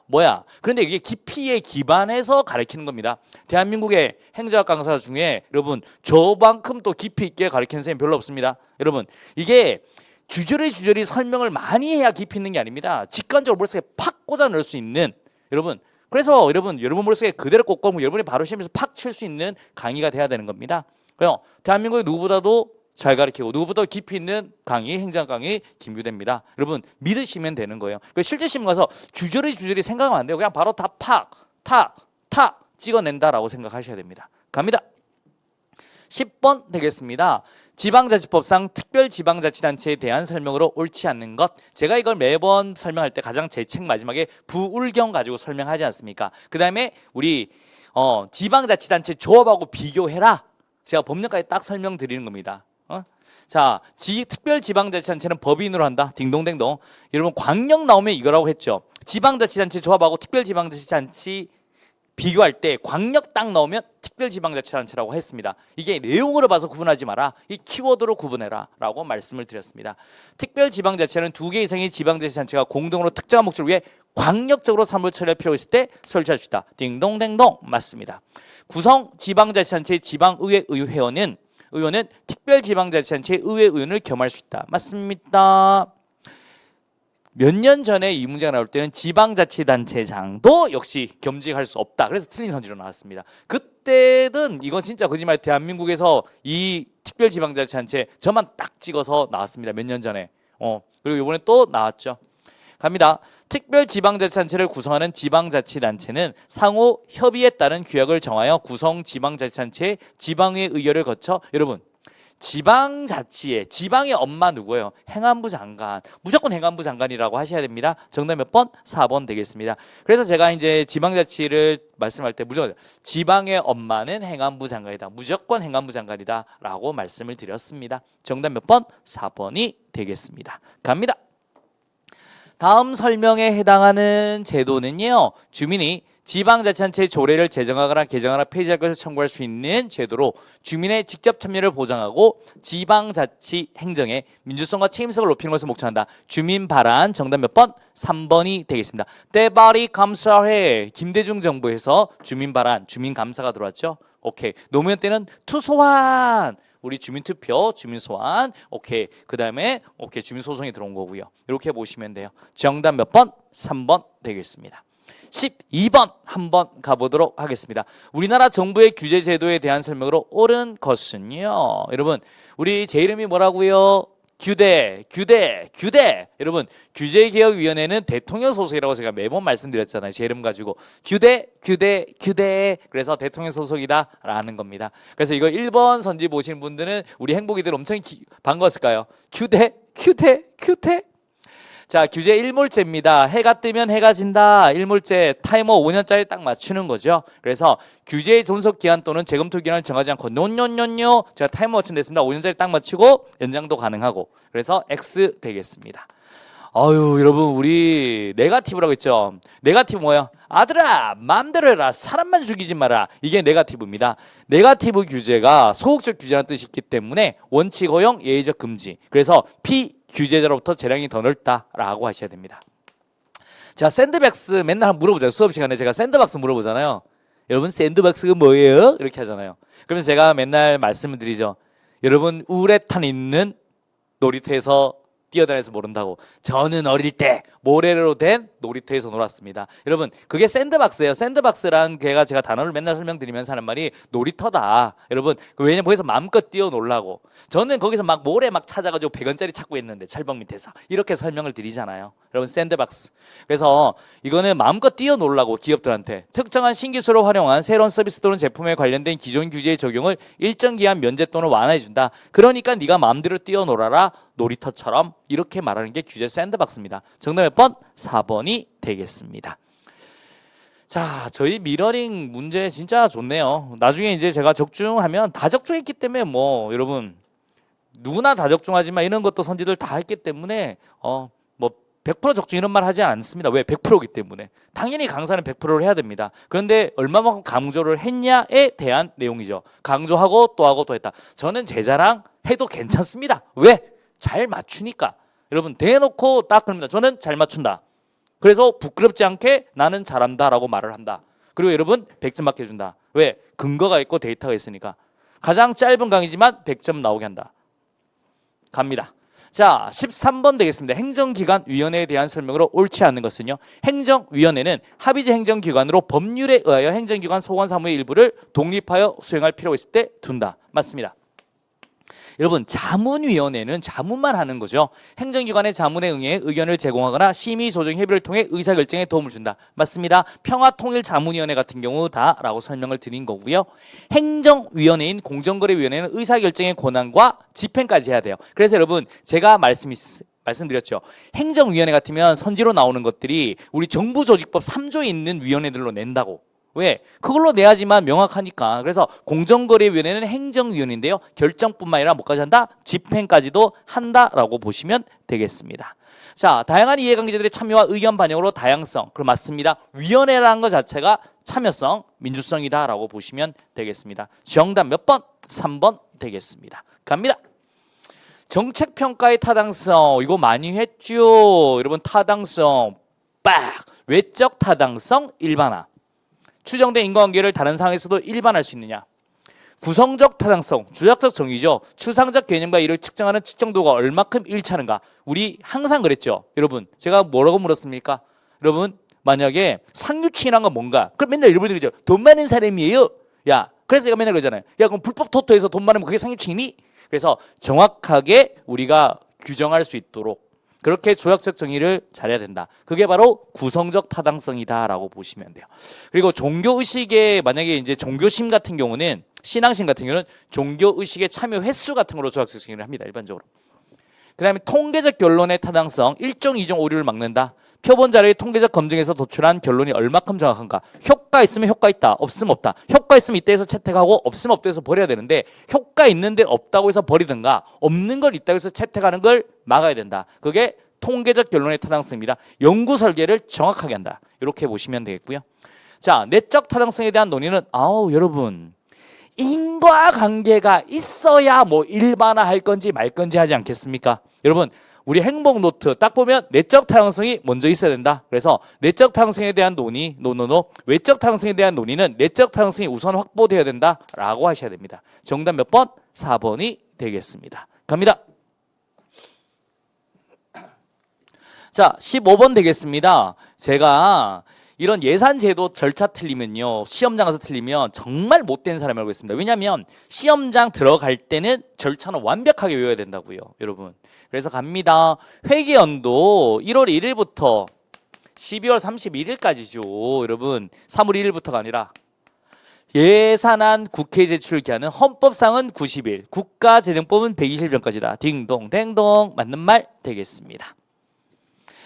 그런데 이게 깊이에 기반해서 가르치는 겁니다. 대한민국의 행정학 강사 중에 여러분 저만큼 또 깊이 있게 가르치는 선생님 별로 없습니다. 여러분 이게 주저리 설명을 많이 해야 깊이 있는 게 아닙니다. 직관적으로 머릿속에 팍 꽂아 넣을 수 있는 여러분 그래서 여러분 머릿속에 그대로 꽂고 여러분이 바로 시험에서 팍 칠 수 있는 강의가 돼야 되는 겁니다. 그래서 대한민국의 누구보다도 잘 가르치고 누구보다 깊이 있는 강의, 행정 강의 김규대입니다. 여러분 믿으시면 되는 거예요. 실제 시험 가서 주저리 생각하면 안 돼요. 그냥 바로 다 탁 찍어낸다라고 생각하셔야 됩니다. 갑니다. 10번 되겠습니다. 지방자치법상 특별지방자치단체에 대한 설명으로 옳지 않는 것. 제가 이걸 매번 설명할 때 가장 제 책 마지막에 부울경 가지고 설명하지 않습니까? 그 다음에 우리 지방자치단체 조합하고 비교해라. 제가 법령까지 딱 설명드리는 겁니다. 자, 특별지방자치단체는 법인으로 한다. 딩동댕동. 여러분 광역 나오면 이거라고 했죠. 지방자치단체 조합하고 특별지방자치단체 비교할 때 광역 딱 나오면 특별지방자치단체라고 했습니다. 이게 내용으로 봐서 구분하지 마라. 이 키워드로 구분해라 라고 말씀을 드렸습니다. 특별지방자치는 2개 이상의 지방자치단체가 공동으로 특정한 목적을 위해 광역적으로 사무를 처리할 필요가 있을 때 설치할 수 있다. 딩동댕동 맞습니다. 구성 지방자치단체의 지방의회 의회원은 특별지방자치단체의 의회 의원을 겸할 수 있다. 맞습니다. 몇 년 전에 이 문제가 나올 때는 지방자치단체장도 역시 겸직할 수 없다. 그래서 틀린 선지로 나왔습니다. 그때는 이건 진짜 거짓말. 대한민국에서 이 특별지방자치단체 저만 딱 찍어서 나왔습니다. 몇 년 전에. 그리고 이번에 또 나왔죠. 갑니다. 특별지방자치단체를 구성하는 지방자치단체는 상호 협의에 따른 규약을 정하여 구성 지방자치단체의 지방의 의결을 거쳐 여러분 지방자치의 지방의 엄마 누구예요? 행안부 장관. 무조건 행안부 장관이라고 하셔야 됩니다. 정답 몇 번? 4번 되겠습니다. 그래서 제가 이제 지방자치를 말씀할 때 무조건 지방의 엄마는 행안부 장관이다. 무조건 행안부 장관이다 라고 말씀을 드렸습니다. 정답 몇 번? 4번이 되겠습니다. 갑니다. 다음 설명에 해당하는 제도는요. 주민이 지방자치단체의 조례를 제정하거나 개정하거나 폐지할 것을 청구할 수 있는 제도로 주민의 직접 참여를 보장하고 지방자치 행정의 민주성과 책임성을 높이는 것을 목적한다. 주민 발안. 정답 몇 번? 3번이 되겠습니다. 대발이 감사해. 김대중 정부에서 주민 발안, 주민 감사가 들어왔죠. 오케이. 노무현 때는 투소환. 우리 주민투표, 주민소환, 오케이. 그 다음에 오케이 주민소송이 들어온 거고요. 이렇게 보시면 돼요. 정답 몇 번? 3번 되겠습니다. 12번 한번 가보도록 하겠습니다. 우리나라 정부의 규제 제도에 대한 설명으로 옳은 것은요. 여러분 우리 제 이름이 뭐라고요? 규대. 여러분 규제개혁위원회는 대통령 소속이라고 제가 매번 말씀드렸잖아요. 제 이름 가지고 규대. 그래서 대통령 소속이다 라는 겁니다. 그래서 이거 1번 선지 보시는 분들은 우리 행복이들 엄청 반가웠을까요? 규대. 자, 규제 1몰제입니다. 해가 뜨면 해가 진다. 1몰제 타이머 5년짜리 딱 맞추는 거죠. 그래서 규제의 존속 기한 또는 재검토 기한을 정하지 않고 노노노노 제가 타이머 맞춘댔습니다. 5년짜리 딱 맞추고 연장도 가능하고. 그래서 X 되겠습니다. 아유, 여러분 우리 네거티브라고 했죠. 네거티브 뭐예요? 아들아, 마음대로 해라. 사람만 죽이지 마라. 이게 네거티브입니다. 네거티브 규제가 소극적 규제라는 뜻이 있기 때문에 원칙 허용, 예의적 금지. 그래서 규제자로부터 재량이 더 넓다라고 하셔야 됩니다. 자, 샌드박스 맨날 물어보잖아요. 수업 시간에 제가 샌드박스 물어보잖아요. 여러분 샌드박스가 뭐예요? 이렇게 하잖아요. 그러면서 제가 맨날 말씀을 드리죠. 여러분 우레탄 있는 놀이터에서 뛰어다녀서 모른다고. 저는 어릴 때 모래로 된 놀이터에서 놀았습니다. 여러분 그게 샌드박스예요. 샌드박스란 제가 단어를 맨날 설명드리면서 하는 말이 놀이터다. 여러분 왜냐면 거기서 마음껏 뛰어놀라고. 저는 거기서 막 모래 막 찾아가지고 100원짜리 찾고 있는데 철봉 밑에서 이렇게 설명을 드리잖아요. 여러분 샌드박스. 그래서 이거는 마음껏 뛰어놀라고 기업들한테 특정한 신기술을 활용한 새로운 서비스 또는 제품에 관련된 기존 규제의 적용을 일정 기한 면제 또는 완화해준다. 그러니까 네가 마음대로 뛰어놀아라. 놀이터처럼 이렇게 말하는 게 규제 샌드박스입니다. 정답 몇 번? 4번이 되겠습니다. 자, 저희 미러링 문제 진짜 좋네요. 나중에 이제 제가 적중하면 다 적중했기 때문에 뭐 여러분 누구나 다 적중하지만 이런 것도 선지들 다 했기 때문에 뭐 100% 적중 이런 말 하지 않습니다. 왜? 100%이기 때문에. 당연히 강사는 100%를 해야 됩니다. 그런데 얼마만큼 강조를 했냐에 대한 내용이죠. 강조하고 또 하고 또 했다. 저는 제 자랑 해도 괜찮습니다. 왜? 잘 맞추니까. 여러분 대놓고 딱 그럽니다. 저는 잘 맞춘다. 그래서 부끄럽지 않게 나는 잘한다라고 말을 한다. 그리고 여러분 100점 맞게 해준다. 왜? 근거가 있고 데이터가 있으니까. 가장 짧은 강의지만 100점 나오게 한다. 갑니다. 자, 13번 되겠습니다. 행정기관위원회에 대한 설명으로 옳지 않는 것은요. 행정위원회는 합의제 행정기관으로 법률에 의하여 행정기관 소관 사무의 일부를 독립하여 수행할 필요가 있을 때 둔다. 맞습니다. 여러분, 자문위원회는 자문만 하는 거죠. 행정기관의 자문에 응해 의견을 제공하거나 심의조정협의를 통해 의사결정에 도움을 준다. 맞습니다. 평화통일자문위원회 같은 경우다라고 설명을 드린 거고요. 행정위원회인 공정거래위원회는 의사결정의 권한과 집행까지 해야 돼요. 그래서 여러분, 제가 말씀드렸죠. 행정위원회 같으면 선지로 나오는 것들이 우리 정부조직법 3조에 있는 위원회들로 낸다고. 왜? 그걸로 내야지만 명확하니까. 그래서 공정거래위원회는 행정위원회인데요. 결정뿐만 아니라 뭐까지 한다? 집행까지도 한다라고 보시면 되겠습니다. 자, 다양한 이해관계자들의 참여와 의견 반영으로 다양성. 그럼 맞습니다. 위원회라는 것 자체가 참여성, 민주성이다라고 보시면 되겠습니다. 정답 몇 번? 3번 되겠습니다. 갑니다. 정책평가의 타당성. 이거 많이 했죠. 여러분, 타당성. 빡! 외적 타당성 일반화. 추정된 인과관계를 다른 상황에서도 일반할 수 있느냐. 구성적 타당성, 주약적 정의죠. 추상적 개념과 이를 측정하는 측정도가 얼마큼 일치하는가. 우리 항상 그랬죠. 여러분, 제가 뭐라고 물었습니까? 여러분, 만약에 상류층이란 건 뭔가? 그럼 맨날 여러분들이 그러죠. 돈 많은 사람이에요. 야, 그래서 제가 맨날 그러잖아요. 야, 그럼 불법 토토에서 돈 많으면 그게 상류층이니? 그래서 정확하게 우리가 규정할 수 있도록 그렇게 조약적 정의를 잘해야 된다. 그게 바로 구성적 타당성이다라고 보시면 돼요. 그리고 종교의식의 만약에 이제 종교심 같은 경우는 신앙심 같은 경우는 종교의식의 참여 횟수 같은 걸로 조약적 정의를 합니다. 일반적으로. 그 다음에 통계적 결론의 타당성 1종, 2종 오류를 막는다. 표본 자료의 통계적 검증에서 도출한 결론이 얼마큼 정확한가. 효과 있으면 효과 있다. 없으면 없다. 효과 있으면 이때 해서 채택하고 없으면 없다 해서 버려야 되는데 효과 있는데 없다고 해서 버리든가 없는 걸 있다고 해서 채택하는 걸 막아야 된다. 그게 통계적 결론의 타당성입니다. 연구 설계를 정확하게 한다. 이렇게 보시면 되겠고요. 자, 내적 타당성에 대한 논의는 여러분 인과관계가 있어야 뭐 일반화할 건지 말 건지 하지 않겠습니까? 여러분, 우리 행복 노트 딱 보면 내적 타당성이 먼저 있어야 된다. 그래서 내적 타당성에 대한 논의, 외적 타당성에 대한 논의는 내적 타당성이 우선 확보되어야 된다라고 하셔야 됩니다. 정답 몇 번? 4번이 되겠습니다. 갑니다. 자, 15번 되겠습니다. 제가 이런 예산제도 절차 틀리면요, 시험장 가서 틀리면 정말 못된 사람이 알고 있습니다. 왜냐하면 시험장 들어갈 때는 절차는 완벽하게 외워야 된다고요, 여러분. 그래서 갑니다. 회계연도 1월 1일부터 12월 31일까지죠, 여러분. 3월 1일부터가 아니라 예산안 국회 제출 기한은 헌법상은 90일, 국가재정법은 120일 전까지다. 딩동 댕동 맞는 말 되겠습니다.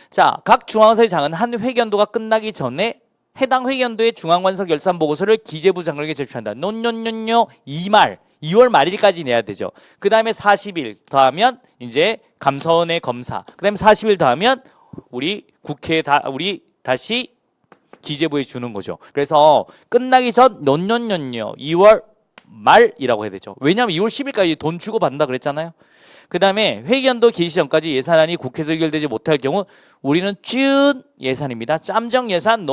자, 각 중앙서의 장은 한 회계연도가 끝나기 전에 해당 회계연도의 중앙관석 열산 보고서를 기재부 장관에게 제출한다. 이 말 2월 말일까지 내야 되죠. 그 다음에 40일 더하면 이제 감사원의 검사. 그 다음에 40일 더하면 우리 국회에 우리 다시 기재부에 주는 거죠. 그래서 끝나기 전 2월 말이라고 해야 되죠. 왜냐하면 2월 10일까지 돈 주고 받는다 그랬잖아요. 그 다음에 회계연도 개시 전까지 예산안이 국회에서 의결되지 못할 경우 우리는 준 예산입니다. 짬정 예산,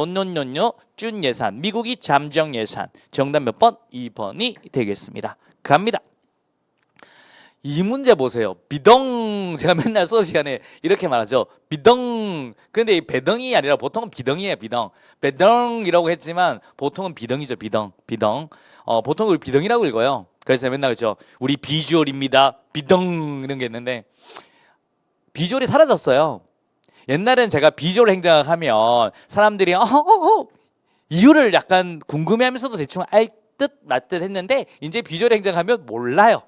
준 예산. 미국이 잠정 예산. 정답 몇 번? 2번이 되겠습니다. 갑니다. 이 문제 보세요. 비덩. 제가 맨날 수업 시간에 이렇게 말하죠. 비덩. 근데 이 배덩이 아니라 보통은 비덩이에요. 비덩. 배덩이라고 했지만 보통은 비덩이죠. 비덩. 보통 우리 비덩이라고 읽어요. 그래서 맨날 그렇죠. 우리 비주얼입니다. 비덩 이런 게 있는데 비주얼이 사라졌어요. 옛날엔 제가 비주얼 행정학 하면 사람들이 이유를 약간 궁금해하면서도 대충 알 듯 맞듯 했는데 이제 비주얼 행정하면 몰라요.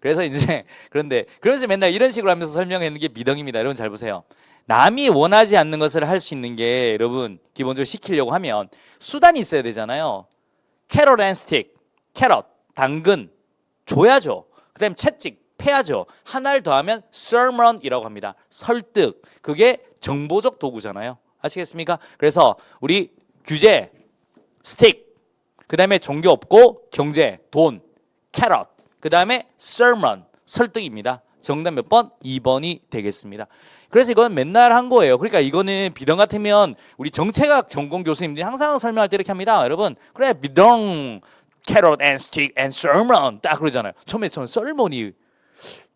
그래서 이제 그러면서 맨날 이런 식으로 하면서 설명하는 게 비덩입니다. 여러분 잘 보세요. 남이 원하지 않는 것을 할 수 있는 게 여러분 기본적으로 시키려고 하면 수단이 있어야 되잖아요. 캐럿 앤 스틱. 캐럿 당근 줘야죠. 그 다음에 채찍 패야죠. 하나를 더하면 sermon이라고 합니다. 설득. 그게 정보적 도구잖아요. 아시겠습니까? 그래서 우리 규제 스틱. 그 다음에 종교 없고 경제 돈 캐럿. 그 다음에 sermon 설득입니다. 정답 몇 번? 2번이 되겠습니다. 그래서 이건 맨날 한 거예요. 그러니까 이거는 비덩 같으면 우리 정책학 전공 교수님들이 항상 설명할 때 이렇게 합니다. 여러분 그래 비덩 캐럿 앤 스틱 앤 sermon 딱 그러잖아요. 처음에 저는 sermon이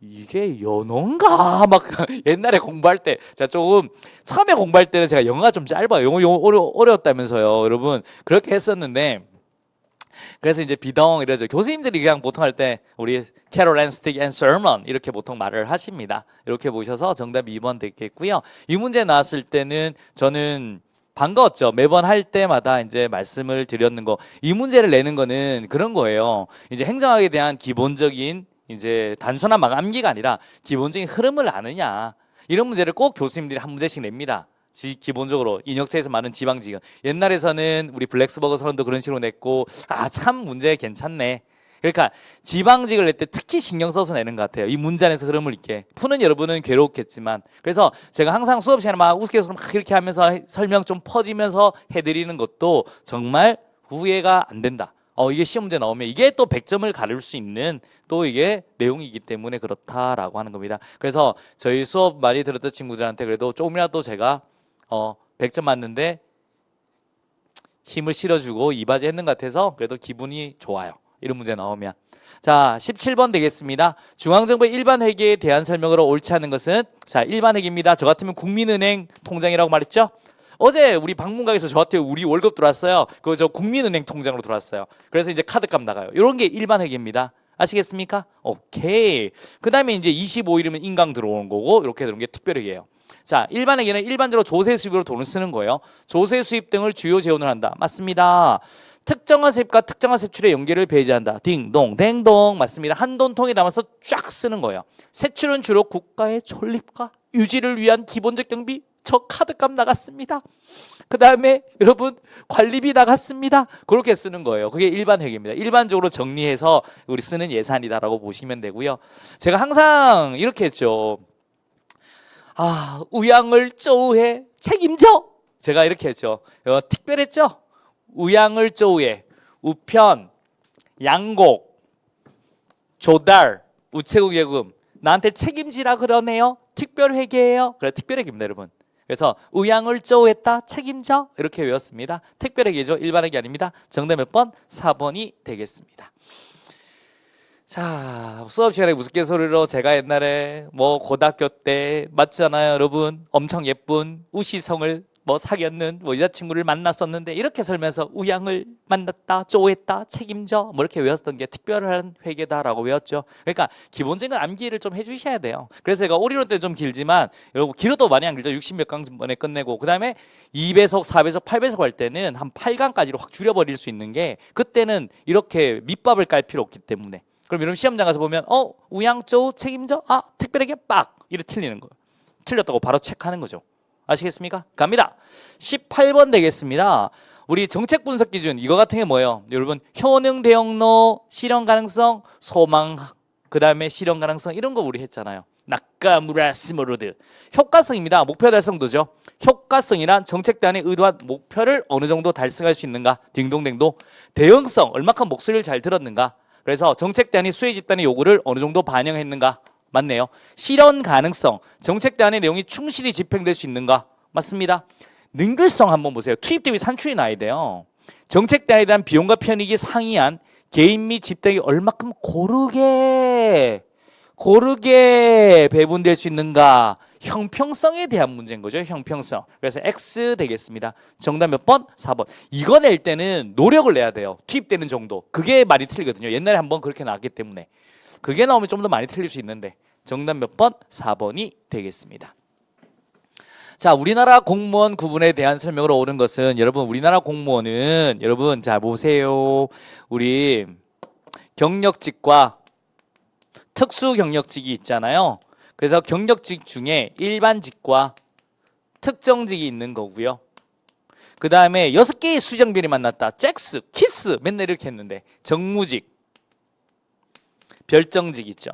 이게 연어인가 막 옛날에 공부할 때 제가 조금 처음에 공부할 때는 제가 영어가 좀 짧아요. 영어 어려웠다면서요. 여러분 그렇게 했었는데 그래서 이제 비덩 이러죠. 교수님들이 그냥 보통 할 때 우리 캐롤 앤 스틱 앤 서먼 이렇게 보통 말을 하십니다. 이렇게 보셔서 정답이 2번 되겠고요. 이 문제 나왔을 때는 저는 반가웠죠. 매번 할 때마다 이제 말씀을 드렸는 거. 이 문제를 내는 거는 그런 거예요. 이제 행정학에 대한 기본적인 이제 단순한 막 암기가 아니라 기본적인 흐름을 아느냐. 이런 문제를 꼭 교수님들이 한 문제씩 냅니다. 기본적으로 인역체에서 많은 지방지근. 옛날에서는 우리 블랙스버그 선언도 그런 식으로 냈고 참 문제 괜찮네. 그러니까 지방직을 낼 때 특히 신경 써서 내는 것 같아요. 이 문제 안에서 흐름을 있게. 푸는 여러분은 괴롭겠지만. 그래서 제가 항상 수업 시간에 막 우스갯소리 막 이렇게 하면서 설명 좀 퍼지면서 해드리는 것도 정말 후회가 안 된다. 이게 시험 문제 나오면 이게 또 100점을 가를 수 있는 또 이게 내용이기 때문에 그렇다라고 하는 겁니다. 그래서 저희 수업 많이 들었던 친구들한테 그래도 조금이라도 제가 100점 맞는데 힘을 실어주고 이바지 했는 것 같아서 그래도 기분이 좋아요. 이런 문제 나오면. 자, 17번 되겠습니다. 중앙정부의 일반 회계에 대한 설명으로 옳지 않은 것은 자, 일반 회계입니다. 저 같으면 국민은행 통장이라고 말했죠. 어제 우리 방문각에서 저한테 우리 월급 들어왔어요. 그거 저 국민은행 통장으로 들어왔어요. 그래서 이제 카드값 나가요. 이런 게 일반 회계입니다. 아시겠습니까? 오케이. 그 다음에 이제 25일이면 인강 들어오는 거고 이렇게 들어오는 게 특별회계예요. 자, 일반 회계는 일반적으로 조세 수입으로 돈을 쓰는 거예요. 조세 수입 등을 주요 재원을 한다. 맞습니다. 특정한 세입과 특정한 세출의 연계를 배제한다. 딩동 댕동 맞습니다. 한돈통에 담아서 쫙 쓰는 거예요. 세출은 주로 국가의 존립과 유지를 위한 기본적 경비. 저 카드값 나갔습니다. 그 다음에 여러분 관리비 나갔습니다. 그렇게 쓰는 거예요. 그게 일반 회계입니다. 일반적으로 정리해서 우리 쓰는 예산이다라고 보시면 되고요. 제가 항상 이렇게 했죠. 우양을 쪼우해 책임져. 제가 이렇게 했죠. 특별했죠. 우양을 쪼우해 우편, 양곡, 조달, 우체국 예금 나한테 책임지라 그러네요. 특별회계예요. 그래 특별회계입니다, 여러분. 그래서 우양을 쪼우했다 책임져 이렇게 외웠습니다. 특별회계죠. 일반회계 아닙니다. 정답 몇 번? 4번이 되겠습니다. 자, 수업 시간에 우스갯소리로 제가 옛날에 고등학교 때 맞잖아요, 여러분. 엄청 예쁜 우시성을 사귀었는 여자친구를 만났었는데 이렇게 설명해서 우양을 만났다, 쪼했다, 책임져 이렇게 외웠던 게 특별한 회계다라고 외웠죠. 그러니까 기본적인 암기를 좀 해주셔야 돼요. 그래서 제가 오리론 때 좀 길지만 여러분 길어도 많이 안 길죠. 60몇 강번에 끝내고 그 다음에 2배속, 4배속, 8배속 할 때는 한 8강까지로 확 줄여버릴 수 있는 게 그때는 이렇게 밑밥을 깔 필요 없기 때문에. 그럼 여러분 시험장 가서 보면 우양, 쪼, 책임져? 특별하게 빡 이렇게 틀리는 거예요. 틀렸다고 바로 체크하는 거죠. 아시겠습니까? 갑니다. 18번 되겠습니다. 우리 정책 분석 기준 이거 같은 게 뭐예요? 여러분 효능 대응로, 실현 가능성, 소망, 그 다음에 실현 가능성 이런 거 우리 했잖아요. 나카무라 스모로드. 효과성입니다. 목표 달성도죠. 효과성이란 정책 대안의 의도한 목표를 어느 정도 달성할 수 있는가. 딩동댕동. 대응성 얼마큼 목소리를 잘 들었는가. 그래서 정책 대안이 수혜 집단의 요구를 어느 정도 반영했는가. 맞네요. 실현 가능성, 정책 대안의 내용이 충실히 집행될 수 있는가? 맞습니다. 능률성 한번 보세요. 투입 대비 산출이 나야 돼요. 정책 대안에 대한 비용과 편익이 상이한 개인 및 집단이 얼마큼 고르게 배분될 수 있는가? 형평성에 대한 문제인 거죠. 형평성. 그래서 X 되겠습니다. 정답 몇 번? 4번. 이거 낼 때는 노력을 내야 돼요. 투입되는 정도. 그게 많이 틀리거든요. 옛날에 한번 그렇게 나왔기 때문에. 그게 나오면 좀 더 많이 틀릴 수 있는데 정답 몇 번? 4번이 되겠습니다. 자, 우리나라 공무원 구분에 대한 설명으로 옳은 것은 여러분 우리나라 공무원은 여러분 자 보세요. 우리 경력직과 특수 경력직이 있잖아요. 그래서 경력직 중에 일반직과 특정직이 있는 거고요. 그 다음에 6개의 수정비리 만났다. 잭스, 키스 맨날 이렇게 했는데 정무직, 별정직 있죠.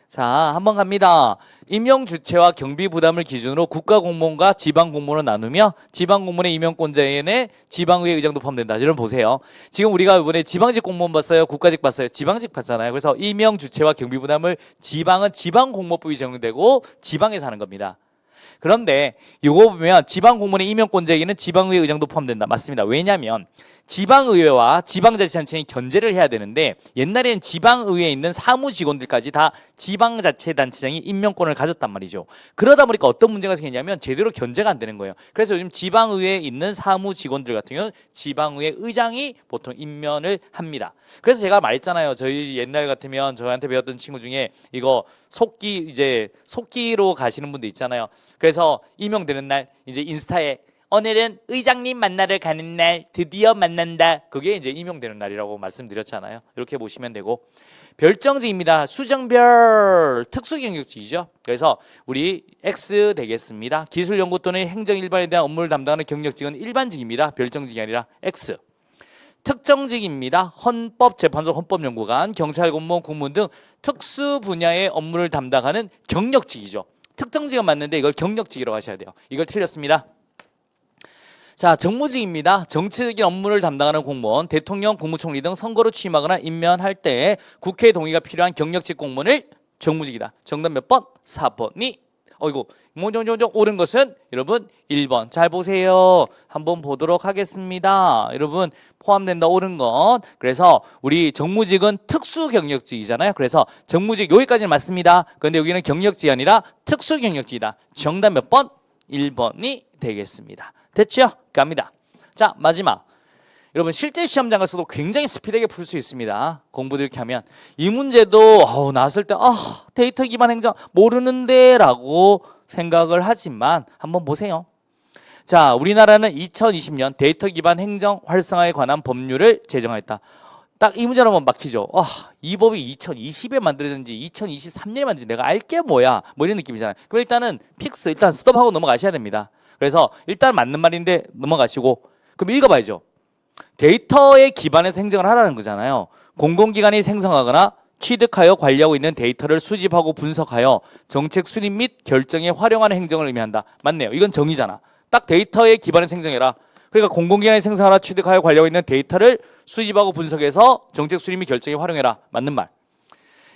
자, 한번 갑니다. 임용 주체와 경비 부담을 기준으로 국가 공무원과 지방 공무원을 나누며 지방 공무원의 임용권자에는 지방의회 의장도 포함된다. 여러분 보세요. 지금 우리가 이번에 지방직 공무원 봤어요? 국가직 봤어요? 지방직 봤잖아요. 그래서 임용 주체와 경비 부담을 지방은 지방공무원법이 적용되고 지방에서 하는 겁니다. 그런데 이거 보면 지방 공무원의 임용권자에게는 지방의회 의장도 포함된다. 맞습니다. 왜냐하면 지방의회와 지방자치단체는 견제를 해야 되는데 옛날에는 지방의회에 있는 사무 직원들까지 다 지방자치단체장이 임명권을 가졌단 말이죠. 그러다 보니까 어떤 문제가 생기냐면 제대로 견제가 안 되는 거예요. 그래서 요즘 지방의회에 있는 사무 직원들 같은 경우는 지방의회 의장이 보통 임명을 합니다. 그래서 제가 말했잖아요. 저희 옛날 같으면 저한테 배웠던 친구 중에 이거 속기로 가시는 분도 있잖아요. 그래서 임명되는 날 이제 인스타에 오늘은 의장님 만나러 가는 날 드디어 만난다. 그게 이제 임용되는 날이라고 말씀드렸잖아요. 이렇게 보시면 되고 별정직입니다. 수정별 특수경력직이죠. 그래서 우리 X 되겠습니다. 기술연구 또는 행정일반에 대한 업무를 담당하는 경력직은 일반직입니다. 별정직이 아니라 X. 특정직입니다. 헌법재판소, 헌법연구관, 경찰, 공무원, 국무원 등 특수 분야의 업무를 담당하는 경력직이죠. 특정직은 맞는데 이걸 경력직이라고 하셔야 돼요. 이걸 틀렸습니다. 자, 정무직입니다. 정치적인 업무를 담당하는 공무원, 대통령, 국무총리 등 선거로 취임하거나 임명할 때 국회 동의가 필요한 경력직 공무원을 정무직이다. 정답 몇 번? 4번이. 어이구, 옳은 것은 여러분 1번. 잘 보세요. 한번 보도록 하겠습니다. 여러분 포함된다 옳은 것. 그래서 우리 정무직은 특수 경력직이잖아요. 그래서 정무직 여기까지는 맞습니다. 그런데 여기는 경력직이 아니라 특수 경력직이다. 정답 몇 번? 1번이 되겠습니다. 됐죠? 갑니다. 자, 마지막. 여러분 실제 시험장 가서도 굉장히 스피드하게 풀 수 있습니다. 공부들 이렇게 하면 이 문제도 나왔을 때 데이터 기반 행정 모르는데 라고 생각을 하지만 한번 보세요. 자, 우리나라는 2020년 데이터 기반 행정 활성화에 관한 법률을 제정하였다. 딱 이 문제로 한번 막히죠. 이 법이 2020에 만들어졌는지 2023년에 만들어졌는지 내가 알게 뭐야 뭐 이런 느낌이잖아요. 그럼 일단은 픽스 일단 스톱하고 넘어가셔야 됩니다. 그래서 일단 맞는 말인데 넘어가시고 그럼 읽어봐야죠. 데이터에 기반해서 행정을 하라는 거잖아요. 공공기관이 생성하거나 취득하여 관리하고 있는 데이터를 수집하고 분석하여 정책 수립 및 결정에 활용하는 행정을 의미한다. 맞네요. 이건 정의잖아. 딱 데이터에 기반해서 행정해라. 그러니까 공공기관이 생성하거나 취득하여 관리하고 있는 데이터를 수집하고 분석해서 정책 수립 및 결정에 활용해라. 맞는 말.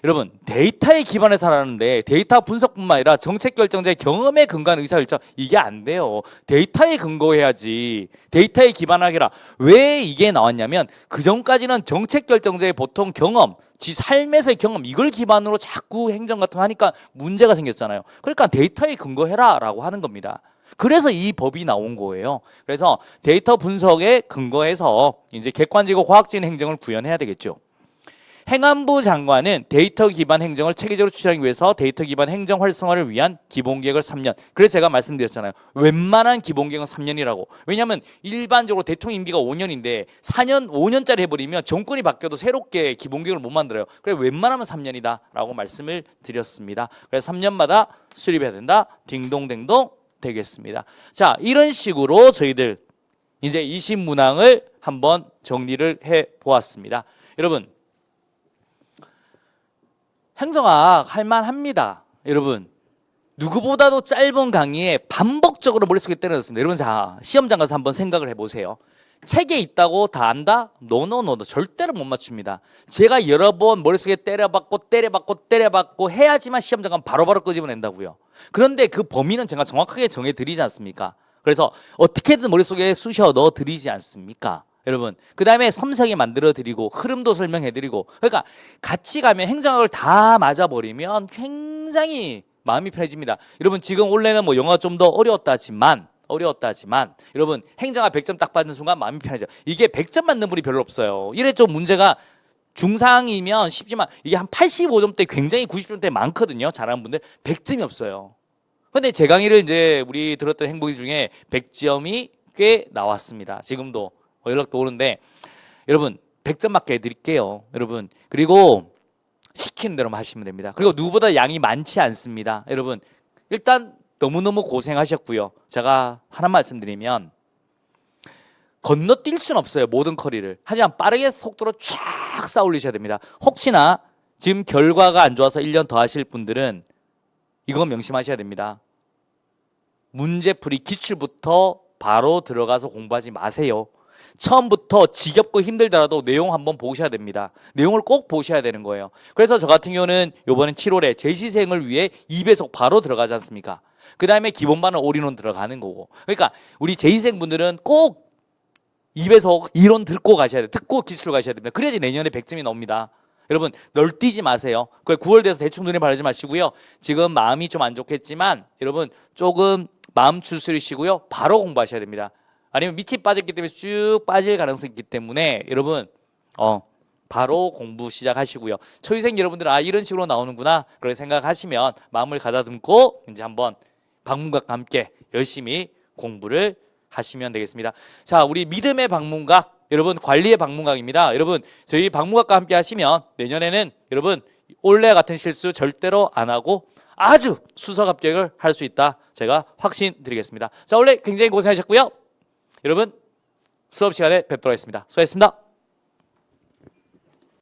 여러분 데이터에 기반해서 하라는데 데이터 분석뿐만 아니라 정책 결정자의 경험에 근거한 의사결정 이게 안 돼요. 데이터에 근거해야지. 데이터에 기반하게라. 왜 이게 나왔냐면 그전까지는 정책 결정자의 보통 경험, 지 삶에서의 경험 이걸 기반으로 자꾸 행정 같은 거 하니까 문제가 생겼잖아요. 그러니까 데이터에 근거해라 라고 하는 겁니다. 그래서 이 법이 나온 거예요. 그래서 데이터 분석에 근거해서 이제 객관적이고 과학적인 행정을 구현해야 되겠죠. 행안부 장관은 데이터 기반 행정을 체계적으로 추진하기 위해서 데이터 기반 행정 활성화를 위한 기본계획을 3년. 그래서 제가 말씀드렸잖아요. 웬만한 기본계획은 3년이라고. 왜냐하면 일반적으로 대통령 임기가 5년인데 4년, 5년짜리 해버리면 정권이 바뀌어도 새롭게 기본계획을 못 만들어요. 그래서 웬만하면 3년이다 라고 말씀을 드렸습니다. 그래서 3년마다 수립해야 된다. 딩동댕동 되겠습니다. 자, 이런 식으로 저희들 이제 20문항을 한번 정리를 해보았습니다. 여러분 행정학 할만합니다. 여러분 누구보다도 짧은 강의에 반복적으로 머릿속에 때려졌습니다. 여러분 자 시험장 가서 한번 생각을 해보세요. 책에 있다고 다 안다? 노노노 절대로 못 맞춥니다. 제가 여러 번 머릿속에 때려박고 해야지만 시험장 가면 바로바로 끄집어낸다고요. 그런데 그 범위는 제가 정확하게 정해드리지 않습니까? 그래서 어떻게든 머릿속에 쑤셔 넣어드리지 않습니까? 여러분 그 다음에 섬세하게 만들어드리고 흐름도 설명해드리고 그러니까 같이 가면 행정학을 다 맞아버리면 굉장히 마음이 편해집니다. 여러분 지금 원래는 뭐 영어가 좀 더 어려웠다지만 여러분 행정학 100점 딱 받는 순간 마음이 편해져요. 이게 100점 맞는 분이 별로 없어요. 이래 좀 문제가 중상이면 쉽지만 이게 한 85점대 굉장히 90점대 많거든요. 잘하는 분들 100점이 없어요. 근데 제 강의를 이제 우리 들었던 행복이 중에 100점이 꽤 나왔습니다. 지금도 연락도 오는데 여러분 100점 맞게 해드릴게요. 여러분 그리고 시키는 대로만 하시면 됩니다. 그리고 누구보다 양이 많지 않습니다. 여러분 일단 너무너무 고생하셨고요. 제가 하나 말씀드리면 건너뛸 수는 없어요. 모든 커리를. 하지만 빠르게 속도로 쫙 쌓아 올리셔야 됩니다. 혹시나 지금 결과가 안 좋아서 1년 더 하실 분들은 이거 명심하셔야 됩니다. 문제풀이 기출부터 바로 들어가서 공부하지 마세요. 처음부터 지겹고 힘들더라도 내용 한번 보셔야 됩니다. 내용을 꼭 보셔야 되는 거예요. 그래서 저 같은 경우는 이번에 7월에 재시생을 위해 2배속 바로 들어가지 않습니까? 그 다음에 기본반은 올인원 들어가는 거고. 그러니까 우리 재시생 분들은 꼭 입에서 이론 듣고 가셔야 돼요. 듣고 기출 가셔야 됩니다. 그래야지 내년에 100점이 나옵니다. 여러분 널뛰지 마세요. 9월 돼서 대충 눈에 바라지 마시고요. 지금 마음이 좀 안 좋겠지만 여러분 조금 마음 추스리시고요. 바로 공부하셔야 됩니다. 아니면 밑이 빠졌기 때문에 쭉 빠질 가능성이 있기 때문에 여러분 바로 공부 시작하시고요. 초이생 여러분들은 이런 식으로 나오는구나 그렇게 생각하시면 마음을 가다듬고 이제 한번 방문각과 함께 열심히 공부를 하시면 되겠습니다. 자, 우리 믿음의 방문각, 여러분 관리의 방문각입니다. 여러분 저희 방문각과 함께 하시면 내년에는 여러분 올해 같은 실수 절대로 안 하고 아주 수석 합격을 할 수 있다. 제가 확신드리겠습니다. 자, 원래 굉장히 고생하셨고요. 여러분 수업 시간에 뵙도록 하겠습니다. 수고하셨습니다.